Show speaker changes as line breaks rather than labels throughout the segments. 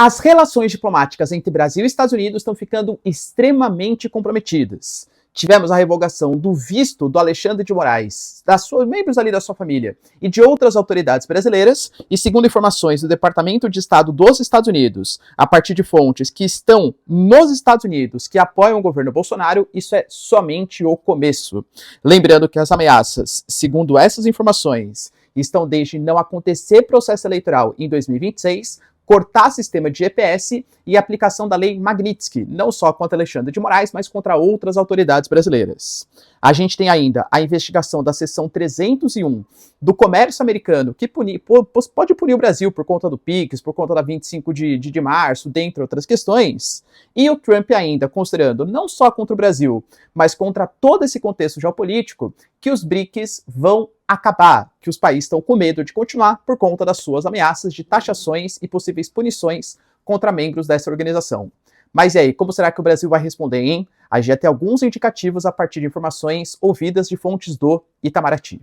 As relações diplomáticas entre Brasil e Estados Unidos estão ficando extremamente comprometidas. Tivemos a revogação do visto do Alexandre de Moraes, membros ali da sua família e de outras autoridades brasileiras, e segundo informações do Departamento de Estado dos Estados Unidos, a partir de fontes que estão nos Estados Unidos, que apoiam o governo Bolsonaro, isso é somente o começo. Lembrando que as ameaças, segundo essas informações, estão desde não acontecer processo eleitoral em 2026, cortar sistema de GPS e aplicação da lei Magnitsky, não só contra Alexandre de Moraes, mas contra outras autoridades brasileiras. A gente tem ainda a investigação da seção 301 do comércio americano, que pode punir o Brasil por conta do PIX, por conta da 25 de março, dentre outras questões. E o Trump ainda considerando, não só contra o Brasil, mas contra todo esse contexto geopolítico, que os BRICS vão acabar, que os países estão com medo de continuar por conta das suas ameaças de taxações e possíveis punições contra membros dessa organização. Mas e aí, como será que o Brasil vai responder, hein? A gente já tem alguns indicativos a partir de informações ouvidas de fontes do Itamaraty.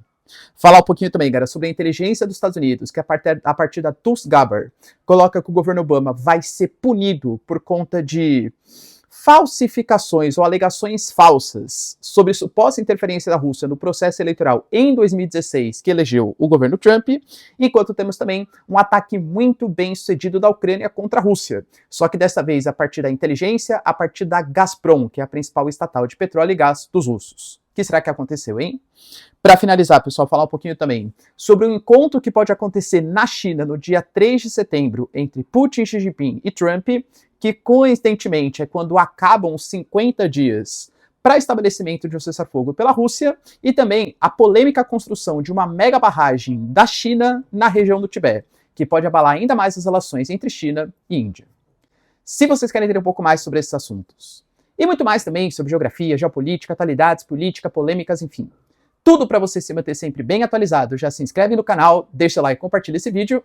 Falar um pouquinho também, galera, sobre a inteligência dos Estados Unidos, que a partir da Tulsi Gabbard coloca que o governo Obama vai ser punido por conta de falsificações ou alegações falsas sobre suposta interferência da Rússia no processo eleitoral em 2016 que elegeu o governo Trump, enquanto temos também um ataque muito bem sucedido da Ucrânia contra a Rússia, só que dessa vez a partir da inteligência, a partir da Gazprom, que é a principal estatal de petróleo e gás dos russos. O que será que aconteceu, hein? Para finalizar, pessoal, falar um pouquinho também sobre um encontro que pode acontecer na China no dia 3 de setembro entre Putin, Xi Jinping e Trump, que coincidentemente é quando acabam os 50 dias para estabelecimento de um cessar-fogo pela Rússia, e também a polêmica construção de uma mega barragem da China na região do Tibete, que pode abalar ainda mais as relações entre China e Índia. Se vocês querem entender um pouco mais sobre esses assuntos, e muito mais também sobre geografia, geopolítica, atualidades, política, polêmicas, enfim, tudo para você se manter sempre bem atualizado, já se inscreve no canal, deixa o like e compartilha esse vídeo,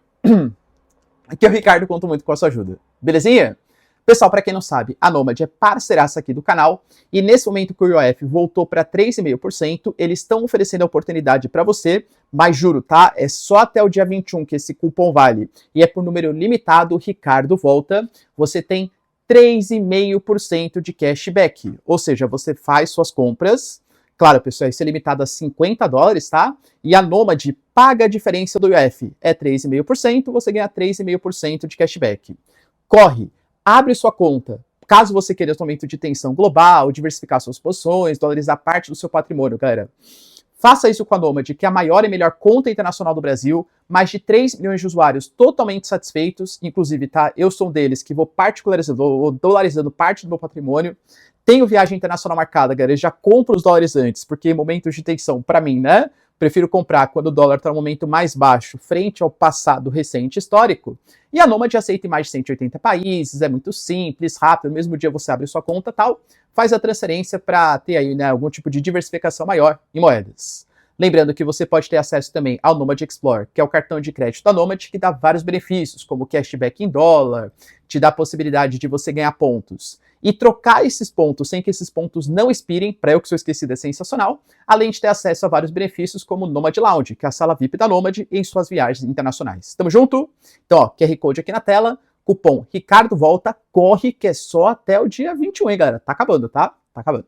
que o Ricardo conta muito com a sua ajuda. Belezinha? Pessoal, para quem não sabe, a Nomad é parceiraça aqui do canal, e nesse momento que o IOF voltou para 3,5%, eles estão oferecendo a oportunidade para você, mas juro, tá? É só até o dia 21 que esse cupom vale, e é por número limitado, Ricardo volta, você tem 3,5% de cashback, ou seja, você faz suas compras, claro, pessoal, isso é limitado a $50, tá? E a Nomad paga a diferença do IOF, é 3,5%, você ganha 3,5% de cashback. Corre! Abre sua conta, caso você queira um momento de tensão global, diversificar suas posições, dolarizar parte do seu patrimônio, galera. Faça isso com a Nomad, que é a maior e melhor conta internacional do Brasil, mais de 3 milhões de usuários totalmente satisfeitos, inclusive, tá? Eu sou um deles que vou dolarizando parte do meu patrimônio. Tenho viagem internacional marcada, galera, já compro os dólares antes, porque em momentos de tensão, para mim, né? Prefiro comprar quando o dólar está no momento mais baixo, frente ao passado recente histórico. E a Nomad aceita em mais de 180 países, é muito simples, rápido, no mesmo dia você abre sua conta e tal, faz a transferência para ter aí, né, algum tipo de diversificação maior em moedas. Lembrando que você pode ter acesso também ao Nomad Explorer, que é o cartão de crédito da Nomad, que dá vários benefícios, como cashback em dólar, te dá a possibilidade de você ganhar pontos. E trocar esses pontos sem que esses pontos não expirem, para eu que sou esquecido é sensacional, além de ter acesso a vários benefícios como o Nomad Lounge, que é a sala VIP da Nomad em suas viagens internacionais. Tamo junto? Então, ó, QR Code aqui na tela, cupom Ricardo Volta, corre que é só até o dia 21, hein, galera? Tá acabando, tá? Tá acabando.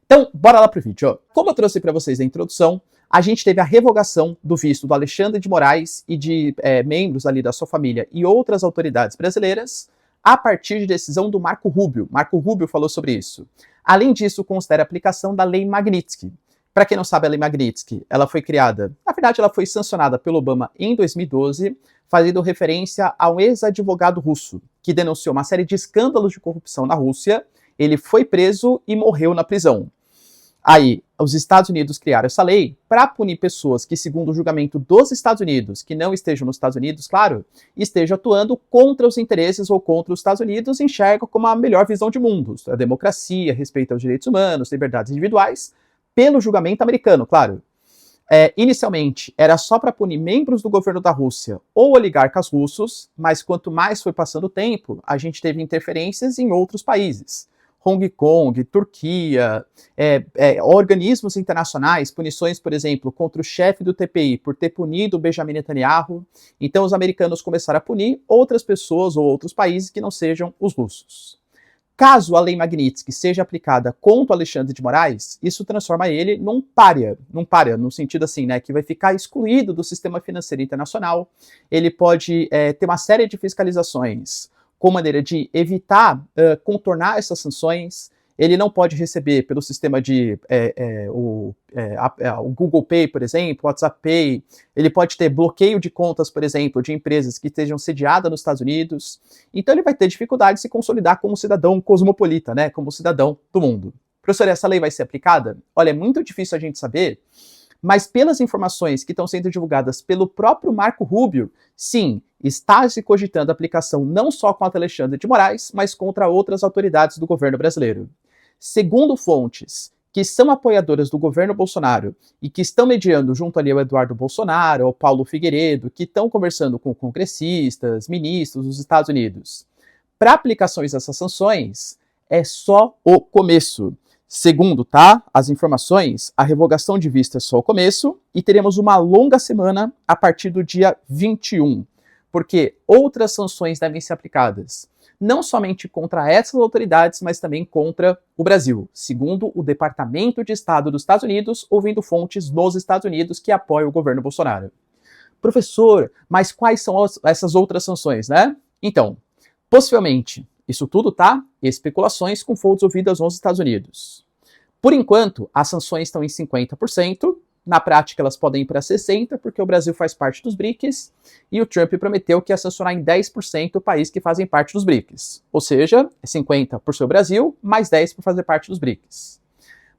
Então, bora lá pro vídeo, ó. Como eu trouxe para vocês na introdução, a gente teve a revogação do visto do Alexandre de Moraes e de membros ali da sua família e outras autoridades brasileiras, a partir de decisão do Marco Rubio. Marco Rubio falou sobre isso. Além disso, considera a aplicação da lei Magnitsky. Para quem não sabe, a lei Magnitsky, ela foi criada, na verdade ela foi sancionada pelo Obama em 2012, fazendo referência a um ex-advogado russo, que denunciou uma série de escândalos de corrupção na Rússia. Ele foi preso e morreu na prisão. Aí, os Estados Unidos criaram essa lei para punir pessoas que, segundo o julgamento dos Estados Unidos, que não estejam nos Estados Unidos, claro, estejam atuando contra os interesses ou contra os Estados Unidos, enxergam como a melhor visão de mundo, a democracia, respeito aos direitos humanos, liberdades individuais, pelo julgamento americano, claro. Inicialmente, era só para punir membros do governo da Rússia ou oligarcas russos, mas quanto mais foi passando o tempo, a gente teve interferências em outros países. Hong Kong, Turquia, organismos internacionais, punições, por exemplo, contra o chefe do TPI por ter punido o Benjamin Netanyahu. Então os americanos começaram a punir outras pessoas ou outros países que não sejam os russos. Caso a lei Magnitsky seja aplicada contra o Alexandre de Moraes, isso transforma ele num pária, no sentido assim, né, que vai ficar excluído do sistema financeiro internacional. Ele pode ter uma série de fiscalizações com maneira de evitar contornar essas sanções. Ele não pode receber pelo sistema de o Google Pay, por exemplo, o WhatsApp Pay. Ele pode ter bloqueio de contas, por exemplo, de empresas que estejam sediadas nos Estados Unidos. Então ele vai ter dificuldade de se consolidar como cidadão cosmopolita, né, como cidadão do mundo. Professor, essa lei vai ser aplicada? Olha, é muito difícil a gente saber, mas pelas informações que estão sendo divulgadas pelo próprio Marco Rubio, sim, está se cogitando a aplicação não só contra Alexandre de Moraes, mas contra outras autoridades do governo brasileiro. Segundo fontes que são apoiadoras do governo Bolsonaro e que estão mediando junto ali ao Eduardo Bolsonaro, ao Paulo Figueiredo, que estão conversando com congressistas, ministros dos Estados Unidos, para aplicações dessas sanções, é só o começo. Segundo, as informações, a revogação de vista é só o começo e teremos uma longa semana a partir do dia 21, porque outras sanções devem ser aplicadas, não somente contra essas autoridades, mas também contra o Brasil, segundo o Departamento de Estado dos Estados Unidos, ouvindo fontes nos Estados Unidos que apoiam o governo Bolsonaro. Professor, mas quais são essas outras sanções, né? Então, possivelmente, isso tudo especulações com fontes ouvidas nos Estados Unidos. Por enquanto, as sanções estão em 50%, na prática elas podem ir para 60%, porque o Brasil faz parte dos BRICS, e o Trump prometeu que ia sancionar em 10% o país que fazem parte dos BRICS. Ou seja, 50% por ser o Brasil, mais 10% por fazer parte dos BRICS.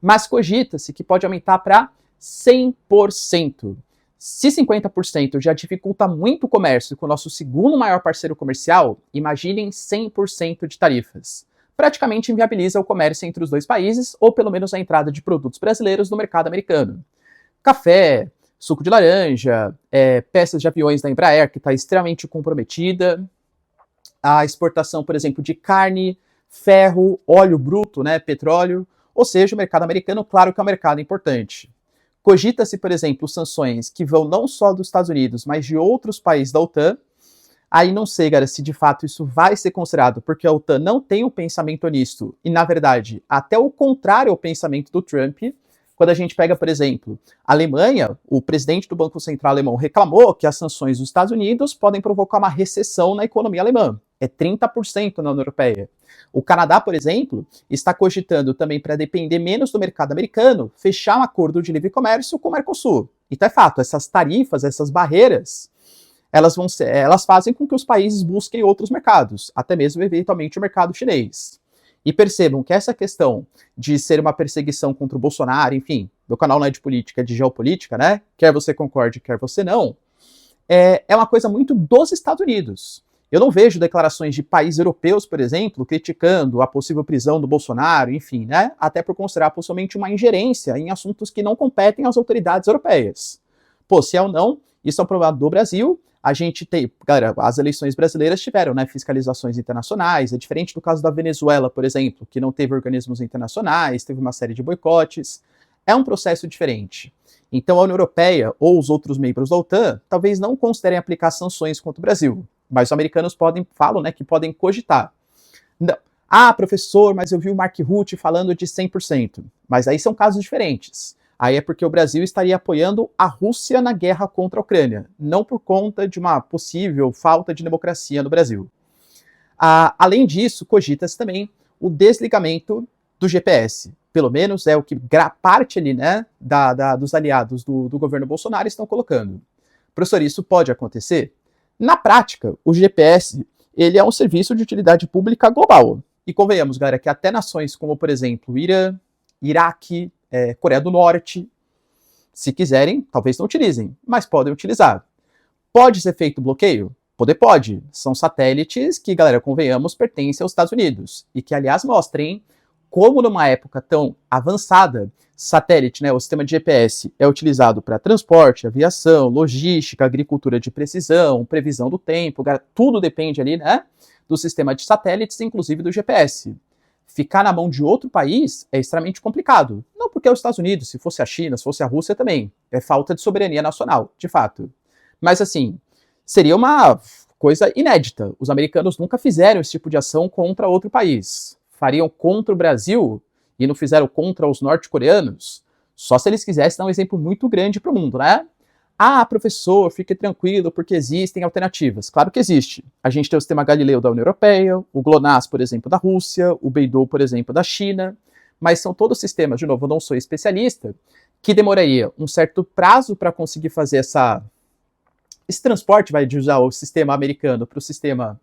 Mas cogita-se que pode aumentar para 100%. Se 50% já dificulta muito o comércio com o nosso segundo maior parceiro comercial, imaginem 100% de tarifas. Praticamente inviabiliza o comércio entre os dois países, ou pelo menos a entrada de produtos brasileiros no mercado americano. Café, suco de laranja, peças de aviões da Embraer, que está extremamente comprometida, a exportação, por exemplo, de carne, ferro, óleo bruto, né, petróleo, ou seja, o mercado americano, claro que é um mercado importante. Cogita-se, por exemplo, sanções que vão não só dos Estados Unidos, mas de outros países da OTAN. Aí não sei, cara, se de fato isso vai ser considerado, porque a OTAN não tem um pensamento nisso, e na verdade, até o contrário ao pensamento do Trump. Quando a gente pega, por exemplo, a Alemanha, o presidente do Banco Central alemão reclamou que as sanções dos Estados Unidos podem provocar uma recessão na economia alemã. É 30% na União Europeia. O Canadá, por exemplo, está cogitando também, para depender menos do mercado americano, fechar um acordo de livre comércio com o Mercosul. Então é fato, essas tarifas, essas barreiras, elas fazem com que os países busquem outros mercados, até mesmo eventualmente o mercado chinês. E percebam que essa questão de ser uma perseguição contra o Bolsonaro, enfim, meu canal não é de política, é de geopolítica, né? Quer você concorde, quer você não, é uma coisa muito dos Estados Unidos. Eu não vejo declarações de países europeus, por exemplo, criticando a possível prisão do Bolsonaro, enfim, né? Até por considerar possivelmente uma ingerência em assuntos que não competem às autoridades europeias. Pô, se é ou não, isso é um problema do Brasil. A gente tem, galera, as eleições brasileiras tiveram, né, fiscalizações internacionais, é diferente do caso da Venezuela, por exemplo, que não teve organismos internacionais, teve uma série de boicotes, é um processo diferente. Então a União Europeia ou os outros membros da OTAN talvez não considerem aplicar sanções contra o Brasil, mas os americanos falam, né, que podem cogitar. Não. Ah, professor, mas eu vi o Mark Rutte falando de 100%, mas aí são casos diferentes. Aí é porque o Brasil estaria apoiando a Rússia na guerra contra a Ucrânia, não por conta de uma possível falta de democracia no Brasil. Além disso, cogita-se também o desligamento do GPS. Pelo menos é o que parte ali, né, dos aliados do governo Bolsonaro estão colocando. Professor, isso pode acontecer? Na prática, o GPS ele é um serviço de utilidade pública global. E convenhamos, galera, que até nações como, por exemplo, Irã, Iraque, Coreia do Norte, se quiserem, talvez não utilizem, mas podem utilizar. Pode ser feito bloqueio? Pode. São satélites que, galera, convenhamos, pertencem aos Estados Unidos. E que, aliás, mostrem como numa época tão avançada, satélite, né, o sistema de GPS, é utilizado para transporte, aviação, logística, agricultura de precisão, previsão do tempo, tudo depende ali, né, do sistema de satélites, inclusive do GPS. ficar na mão de outro país é extremamente complicado. Não porque é os Estados Unidos, se fosse a China, se fosse a Rússia também. É falta de soberania nacional, de fato. Mas assim, seria uma coisa inédita. Os americanos nunca fizeram esse tipo de ação contra outro país. Fariam contra o Brasil e não fizeram contra os norte-coreanos? Só se eles quisessem dar um exemplo muito grande para o mundo, né? Ah, professor, fique tranquilo, porque existem alternativas. Claro que existe. A gente tem o sistema Galileu da União Europeia, o GLONASS, por exemplo, da Rússia, o Beidou, por exemplo, da China, mas são todos sistemas, de novo, eu não sou especialista, que demoraria um certo prazo para conseguir fazer esse transporte, vai de usar o sistema americano para o sistema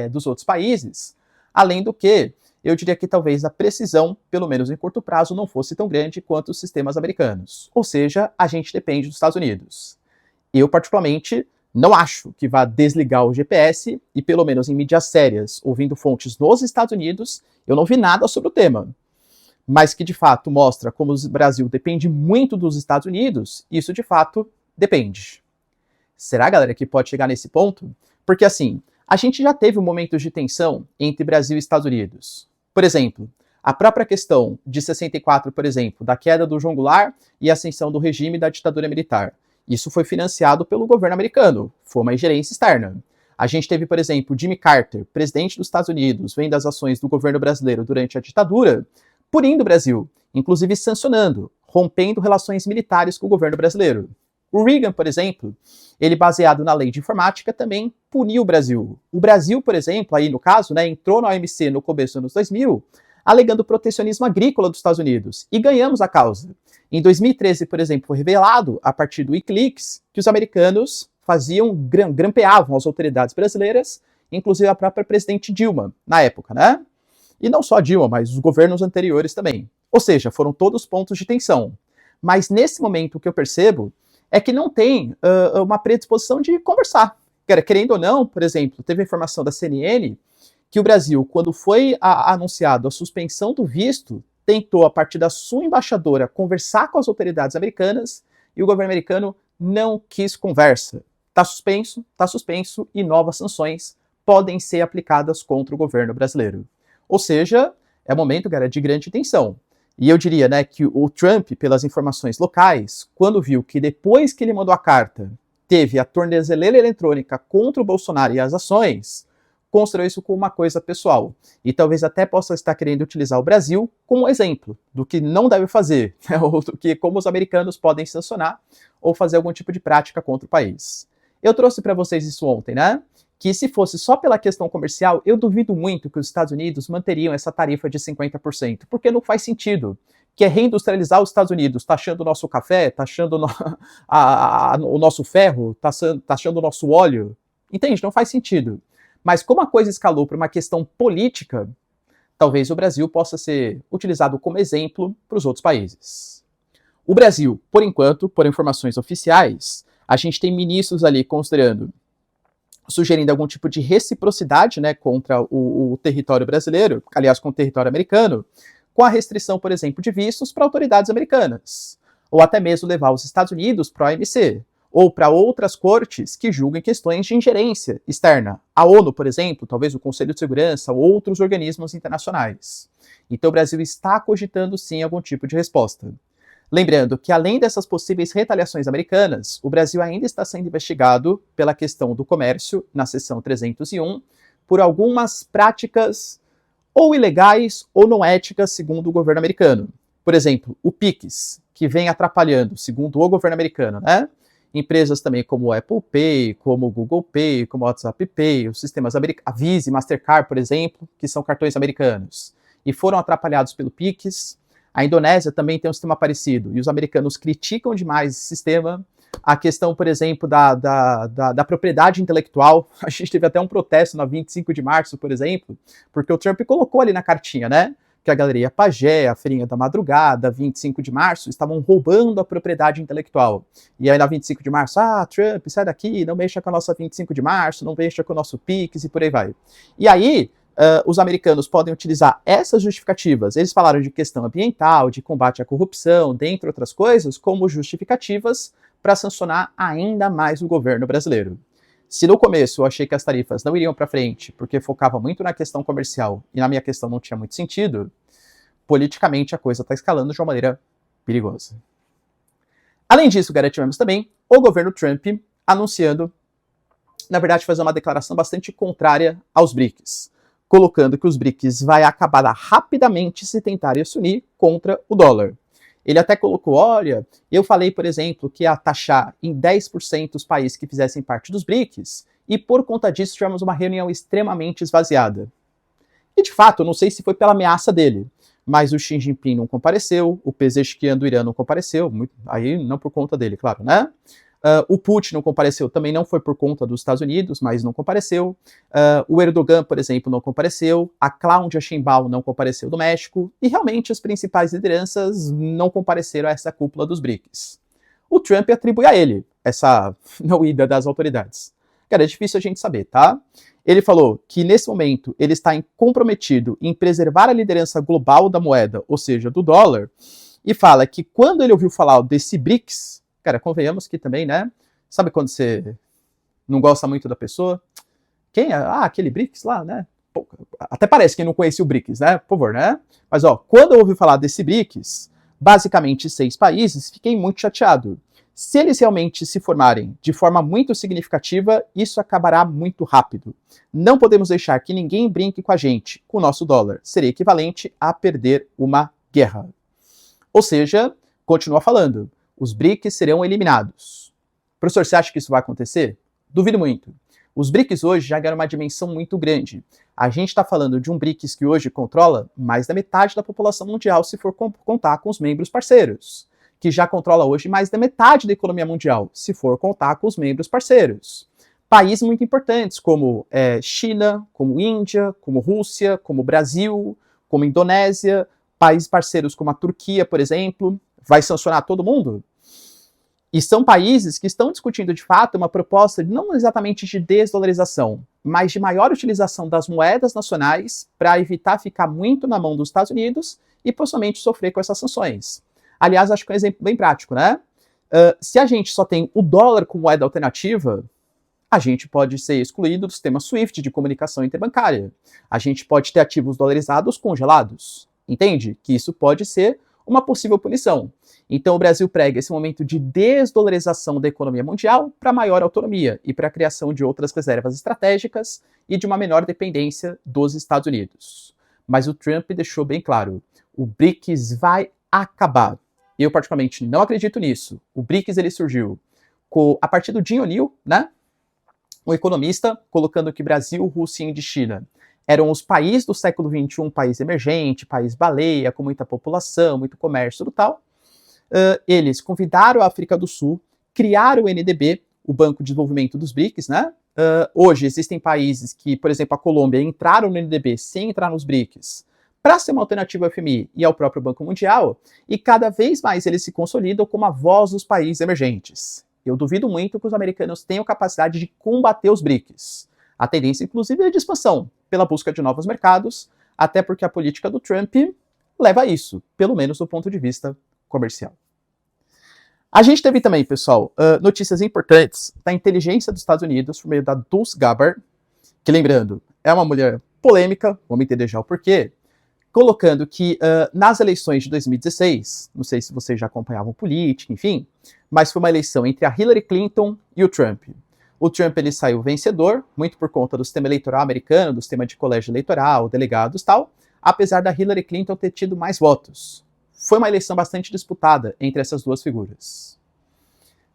dos outros países, além do que, eu diria que talvez a precisão, pelo menos em curto prazo, não fosse tão grande quanto os sistemas americanos. Ou seja, a gente depende dos Estados Unidos. Eu, particularmente, não acho que vá desligar o GPS, e pelo menos em mídias sérias, ouvindo fontes nos Estados Unidos, eu não vi nada sobre o tema. Mas que, de fato, mostra como o Brasil depende muito dos Estados Unidos, isso, de fato, depende. Será, galera, que pode chegar nesse ponto? Porque, assim, a gente já teve momentos de tensão entre Brasil e Estados Unidos. Por exemplo, a própria questão de 64, por exemplo, da queda do João Goulart e a ascensão do regime da ditadura militar. Isso foi financiado pelo governo americano, foi uma ingerência externa. A gente teve, por exemplo, Jimmy Carter, presidente dos Estados Unidos, vendo as ações do governo brasileiro durante a ditadura, punindo o Brasil, inclusive sancionando, rompendo relações militares com o governo brasileiro. O Reagan, por exemplo, ele baseado na lei de informática, também puniu o Brasil. O Brasil, por exemplo, aí no caso, né, entrou na OMC no começo dos anos 2000, alegando protecionismo agrícola dos Estados Unidos, e ganhamos a causa. Em 2013, por exemplo, foi revelado, a partir do Wikileaks, que os americanos grampeavam as autoridades brasileiras, inclusive a própria presidente Dilma, na época, né? E não só a Dilma, mas os governos anteriores também. Ou seja, foram todos pontos de tensão. Mas nesse momento o que eu percebo é que não tem uma predisposição de conversar. Querendo ou não, por exemplo, teve a informação da CNN que o Brasil, quando foi anunciado a suspensão do visto, tentou, a partir da sua embaixadora, conversar com as autoridades americanas e o governo americano não quis conversa. Está suspenso e novas sanções podem ser aplicadas contra o governo brasileiro. Ou seja, é um momento, cara, de grande tensão. E eu diria, né, que o Trump, pelas informações locais, quando viu que depois que ele mandou a carta, teve a tornozeleira eletrônica contra o Bolsonaro e as ações, considerou isso como uma coisa pessoal. E talvez até possa estar querendo utilizar o Brasil como exemplo do que não deve fazer, né, ou do que como os americanos podem sancionar ou fazer algum tipo de prática contra o país. Eu trouxe para vocês isso ontem, né? Que se fosse só pela questão comercial, eu duvido muito que os Estados Unidos manteriam essa tarifa de 50%, porque não faz sentido. Que é reindustrializar os Estados Unidos, taxando o nosso café, taxando o nosso ferro, taxando o nosso óleo. Entende? Não faz sentido. Mas como a coisa escalou para uma questão política, talvez o Brasil possa ser utilizado como exemplo para os outros países. O Brasil, por enquanto, por informações oficiais, a gente tem ministros ali sugerindo algum tipo de reciprocidade, né, contra o território brasileiro, aliás, com o território americano, com a restrição, por exemplo, de vistos para autoridades americanas, ou até mesmo levar os Estados Unidos para a OMC, ou para outras cortes que julguem questões de ingerência externa. A ONU, por exemplo, talvez o Conselho de Segurança, ou outros organismos internacionais. Então o Brasil está cogitando, sim, algum tipo de resposta. Lembrando que, além dessas possíveis retaliações americanas, o Brasil ainda está sendo investigado pela questão do comércio, na seção 301, por algumas práticas ou ilegais ou não éticas, segundo o governo americano. Por exemplo, o PIX, que vem atrapalhando, segundo o governo americano, né? Empresas também como o Apple Pay, como o Google Pay, como o WhatsApp Pay, os sistemas americanos, a Visa e Mastercard, por exemplo, que são cartões americanos, e foram atrapalhados pelo PIX. A Indonésia também tem um sistema parecido, e os americanos criticam demais esse sistema. A questão, por exemplo, da propriedade intelectual, a gente teve até um protesto na 25 de março, por exemplo, porque o Trump colocou ali na cartinha, né, que a Galeria Pagé, a Feirinha da Madrugada, 25 de março, estavam roubando a propriedade intelectual. E aí na 25 de março, Trump, sai daqui, não mexa com a nossa 25 de março, não mexa com o nosso PIX e por aí vai. E aí, os americanos podem utilizar essas justificativas, eles falaram de questão ambiental, de combate à corrupção, dentre outras coisas, como justificativas para sancionar ainda mais o governo brasileiro. Se no começo eu achei que as tarifas não iriam para frente, porque focava muito na questão comercial e na minha questão não tinha muito sentido, politicamente a coisa está escalando de uma maneira perigosa. Além disso, tivemos também o governo Trump anunciando, na verdade, fazer uma declaração bastante contrária aos BRICS, colocando que os BRICS vai acabar rapidamente se tentarem se unir contra o dólar. Ele até colocou, olha, eu falei, por exemplo, que ia taxar em 10% os países que fizessem parte dos BRICS, e por conta disso tivemos uma reunião extremamente esvaziada. E de fato, eu não sei se foi pela ameaça dele, mas o Xi Jinping não compareceu, o Pezeshkian do Irã não compareceu, aí não por conta dele, claro, né? O Putin não compareceu, também não foi por conta dos Estados Unidos, mas não compareceu. O Erdogan, por exemplo, não compareceu. A Cláudia Sheinbaum não compareceu do México. E realmente as principais lideranças não compareceram a essa cúpula dos BRICS. O Trump atribui a ele essa não ida das autoridades. Cara, é difícil a gente saber, tá? Ele falou que nesse momento ele está comprometido em preservar a liderança global da moeda, ou seja, do dólar, e fala que quando ele ouviu falar desse BRICS, cara, convenhamos que também, né? Sabe quando você não gosta muito da pessoa? Quem é? Ah, aquele BRICS lá, né? Pô, até parece que não conhecia o BRICS, né? Por favor, né? Mas, ó, quando eu ouvi falar desse BRICS, basicamente 6 países, fiquei muito chateado. Se eles realmente se formarem de forma muito significativa, isso acabará muito rápido. Não podemos deixar que ninguém brinque com a gente, com o nosso dólar. Seria equivalente a perder uma guerra. Ou seja, continua falando, os BRICS serão eliminados. Professor, você acha que isso vai acontecer? Duvido muito. Os BRICS hoje já ganham uma dimensão muito grande. A gente está falando de um BRICS que hoje controla mais da metade da população mundial, se for contar com os membros parceiros, que já controla hoje mais da metade da economia mundial, se for contar com os membros parceiros. Países muito importantes, como China, como Índia, como Rússia, como Brasil, como Indonésia, países parceiros como a Turquia, por exemplo, vai sancionar todo mundo? E são países que estão discutindo, de fato, uma proposta não exatamente de desdolarização, mas de maior utilização das moedas nacionais para evitar ficar muito na mão dos Estados Unidos e possivelmente sofrer com essas sanções. Aliás, acho que é um exemplo bem prático, né? Se a gente só tem o dólar como moeda alternativa, a gente pode ser excluído do sistema SWIFT de comunicação interbancária. A gente pode ter ativos dolarizados congelados. Entende? Que isso pode ser uma possível punição. Então o Brasil prega esse momento de desdolarização da economia mundial para maior autonomia e para a criação de outras reservas estratégicas e de uma menor dependência dos Estados Unidos. Mas o Trump deixou bem claro, o BRICS vai acabar. Eu particularmente não acredito nisso. O BRICS ele surgiu a partir do Jim O'Neill, né? Um economista colocando que Brasil, Rússia, Índia e China eram os países do século XXI, um país emergente, país baleia, com muita população, muito comércio e tal. Eles convidaram a África do Sul, criaram o NDB, o Banco de Desenvolvimento dos BRICS, né? Hoje existem países que, por exemplo, a Colômbia, entraram no NDB sem entrar nos BRICS, para ser uma alternativa ao FMI e ao próprio Banco Mundial, e cada vez mais eles se consolidam como a voz dos países emergentes. Eu duvido muito que os americanos tenham capacidade de combater os BRICS. A tendência, inclusive, é de expansão, pela busca de novos mercados, até porque a política do Trump leva a isso, pelo menos do ponto de vista comercial. A gente teve também, pessoal, notícias importantes da inteligência dos Estados Unidos por meio da Tulsi Gabbard, que, lembrando, é uma mulher polêmica, vamos entender já o porquê, colocando que nas eleições de 2016, não sei se vocês já acompanhavam política, enfim, mas foi uma eleição entre a Hillary Clinton e o Trump. O Trump ele saiu vencedor, muito por conta do sistema eleitoral americano, do sistema de colégio eleitoral, delegados e tal, apesar da Hillary Clinton ter tido mais votos. Foi uma eleição bastante disputada entre essas duas figuras.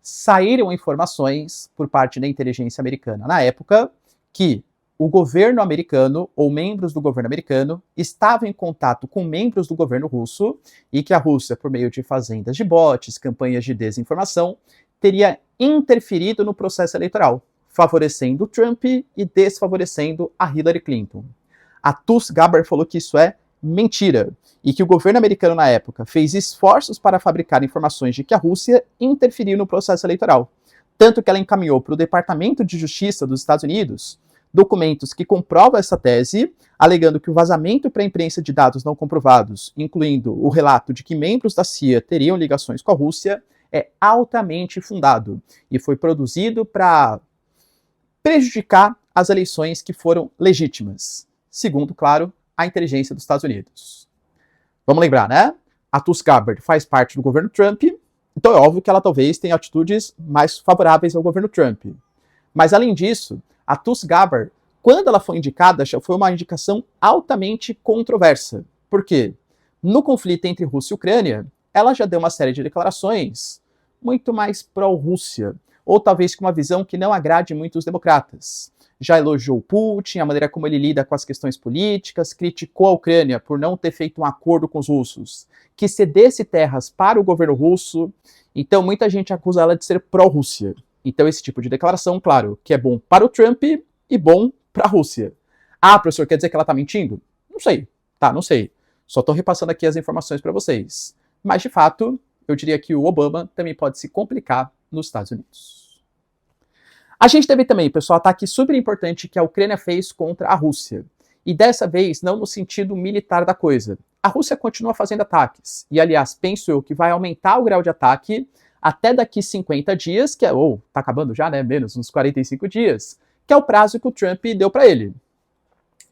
Saíram informações por parte da inteligência americana na época que o governo americano ou membros do governo americano estavam em contato com membros do governo russo e que a Rússia, por meio de fazendas de bots, campanhas de desinformação, teria interferido no processo eleitoral, favorecendo o Trump e desfavorecendo a Hillary Clinton. A Tulsi Gabbard falou que isso é mentira e que o governo americano na época fez esforços para fabricar informações de que a Rússia interferiu no processo eleitoral, tanto que ela encaminhou para o Departamento de Justiça dos Estados Unidos documentos que comprovam essa tese, alegando que o vazamento para a imprensa de dados não comprovados, incluindo o relato de que membros da CIA teriam ligações com a Rússia, é altamente fundado e foi produzido para prejudicar as eleições que foram legítimas, segundo, claro, a inteligência dos Estados Unidos. Vamos lembrar, né? A Tulsi Gabbard faz parte do governo Trump, então é óbvio que ela talvez tenha atitudes mais favoráveis ao governo Trump. Mas, além disso, a Tulsi Gabbard, quando ela foi indicada, foi uma indicação altamente controversa. Por quê? No conflito entre Rússia e Ucrânia, ela já deu uma série de declarações muito mais pró-Rússia, ou talvez com uma visão que não agrade muito os democratas. Já elogiou Putin, a maneira como ele lida com as questões políticas, criticou a Ucrânia por não ter feito um acordo com os russos, que cedesse terras para o governo russo. Então muita gente acusa ela de ser pró-Rússia. Então esse tipo de declaração, claro, que é bom para o Trump e bom para a Rússia. Ah, professor, quer dizer que ela está mentindo? Não sei, tá, não sei. Só estou repassando aqui as informações para vocês. Mas, de fato, eu diria que o Obama também pode se complicar nos Estados Unidos. A gente teve também, pessoal, ataque super importante que a Ucrânia fez contra a Rússia. E dessa vez, não no sentido militar da coisa. A Rússia continua fazendo ataques. E, aliás, penso eu que vai aumentar o grau de ataque até daqui 50 dias, que é, tá acabando já, né? Menos uns 45 dias, que é o prazo que o Trump deu para ele.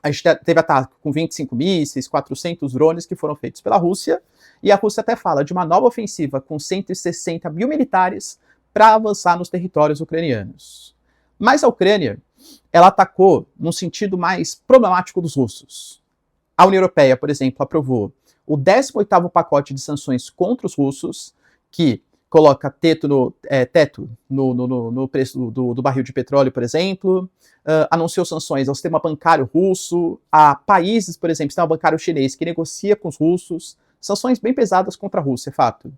A gente teve ataque com 25 mísseis, 400 drones que foram feitos pela Rússia, e a Rússia até fala de uma nova ofensiva com 160 mil militares para avançar nos territórios ucranianos. Mas a Ucrânia, ela atacou num sentido mais problemático dos russos. A União Europeia, por exemplo, aprovou o 18º pacote de sanções contra os russos, que coloca teto no preço do barril de petróleo, por exemplo, anunciou sanções ao sistema bancário russo, a países, por exemplo, sistema bancário chinês que negocia com os russos, sanções bem pesadas contra a Rússia, é fato.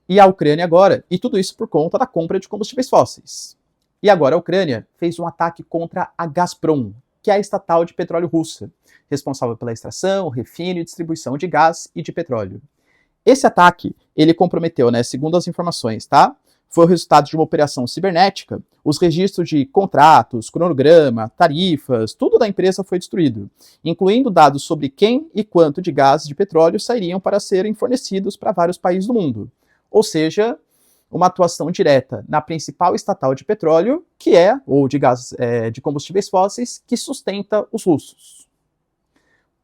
E a Ucrânia agora, e tudo isso por conta da compra de combustíveis fósseis. E agora a Ucrânia fez um ataque contra a Gazprom, que é a estatal de petróleo russa, responsável pela extração, refino e distribuição de gás e de petróleo. Esse ataque, ele comprometeu, né, segundo as informações, tá? Foi o resultado de uma operação cibernética, os registros de contratos, cronograma, tarifas, tudo da empresa foi destruído, incluindo dados sobre quem e quanto de gás e de petróleo sairiam para serem fornecidos para vários países do mundo. Ou seja, uma atuação direta na principal estatal de petróleo, que é, ou de gás, de combustíveis fósseis, que sustenta os russos.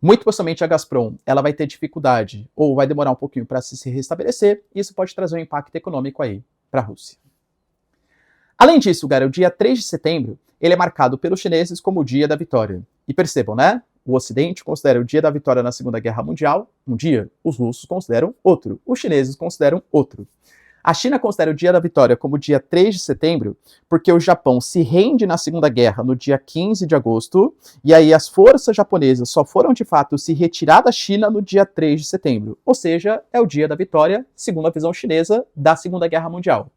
Muito possivelmente a Gazprom, ela vai ter dificuldade, ou vai demorar um pouquinho para se restabelecer, e isso pode trazer um impacto econômico aí para a Rússia. Além disso, galera, o dia 3 de setembro, ele é marcado pelos chineses como o Dia da Vitória. E percebam, né? O Ocidente considera o Dia da Vitória na Segunda Guerra Mundial um dia, os russos consideram outro, os chineses consideram outro. A China considera o Dia da Vitória como dia 3 de setembro, porque o Japão se rende na Segunda Guerra no dia 15 de agosto, e aí as forças japonesas só foram de fato se retirar da China no dia 3 de setembro. Ou seja, é o Dia da Vitória, segundo a visão chinesa, da Segunda Guerra Mundial.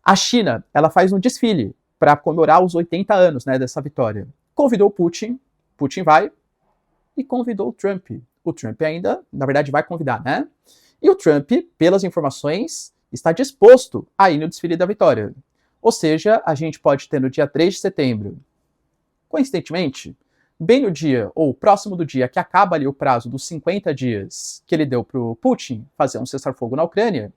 A China, ela faz um desfile para comemorar os 80 anos, né, dessa vitória. Convidou Putin, Putin vai, e convidou o Trump. O Trump ainda, na verdade, vai convidar, né? E o Trump, pelas informações, está disposto a ir no desfile da vitória. Ou seja, a gente pode ter no dia 3 de setembro, coincidentemente, bem no dia, ou próximo do dia que acaba ali o prazo dos 50 dias que ele deu para o Putin fazer um cessar-fogo na Ucrânia,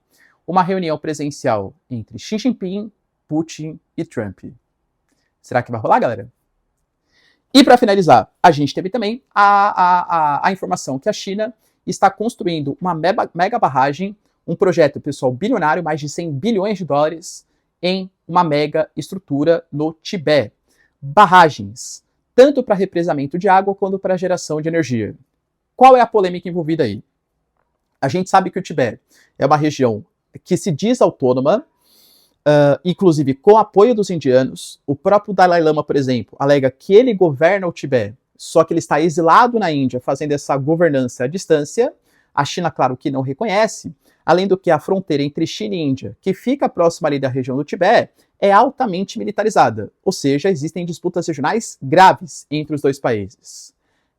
uma reunião presencial entre Xi Jinping, Putin e Trump. Será que vai rolar, galera? E para finalizar, a gente teve também a informação que a China está construindo uma mega barragem, um projeto, pessoal, bilionário, mais de 100 bilhões de dólares, em uma mega estrutura no Tibete. Barragens, tanto para represamento de água quanto para geração de energia. Qual é a polêmica envolvida aí? A gente sabe que o Tibete é uma região que se diz autônoma, inclusive com apoio dos indianos. O próprio Dalai Lama, por exemplo, alega que ele governa o Tibete, só que ele está exilado na Índia, fazendo essa governança à distância. A China, claro que não reconhece, além do que a fronteira entre China e Índia, que fica próxima ali da região do Tibete, é altamente militarizada, ou seja, existem disputas regionais graves entre os dois países.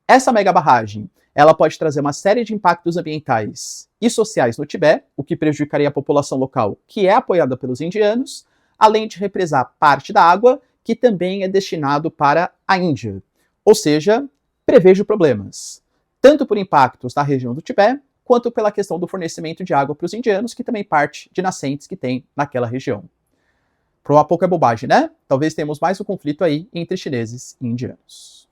Essa mega barragem, ela pode trazer uma série de impactos ambientais e sociais no Tibete, o que prejudicaria a população local, que é apoiada pelos indianos, além de represar parte da água, que também é destinado para a Índia. Ou seja, prevejo problemas, tanto por impactos na região do Tibete, quanto pela questão do fornecimento de água para os indianos, que também parte de nascentes que tem naquela região. Provar pouco é bobagem, né? Talvez tenhamos mais um conflito aí entre chineses e indianos.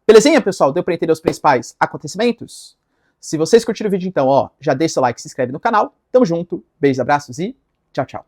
Belezinha, pessoal? Deu para entender os principais acontecimentos? Se vocês curtiram o vídeo, então, ó, já deixa o like, se inscreve no canal. Tamo junto, beijos, abraços e tchau, tchau.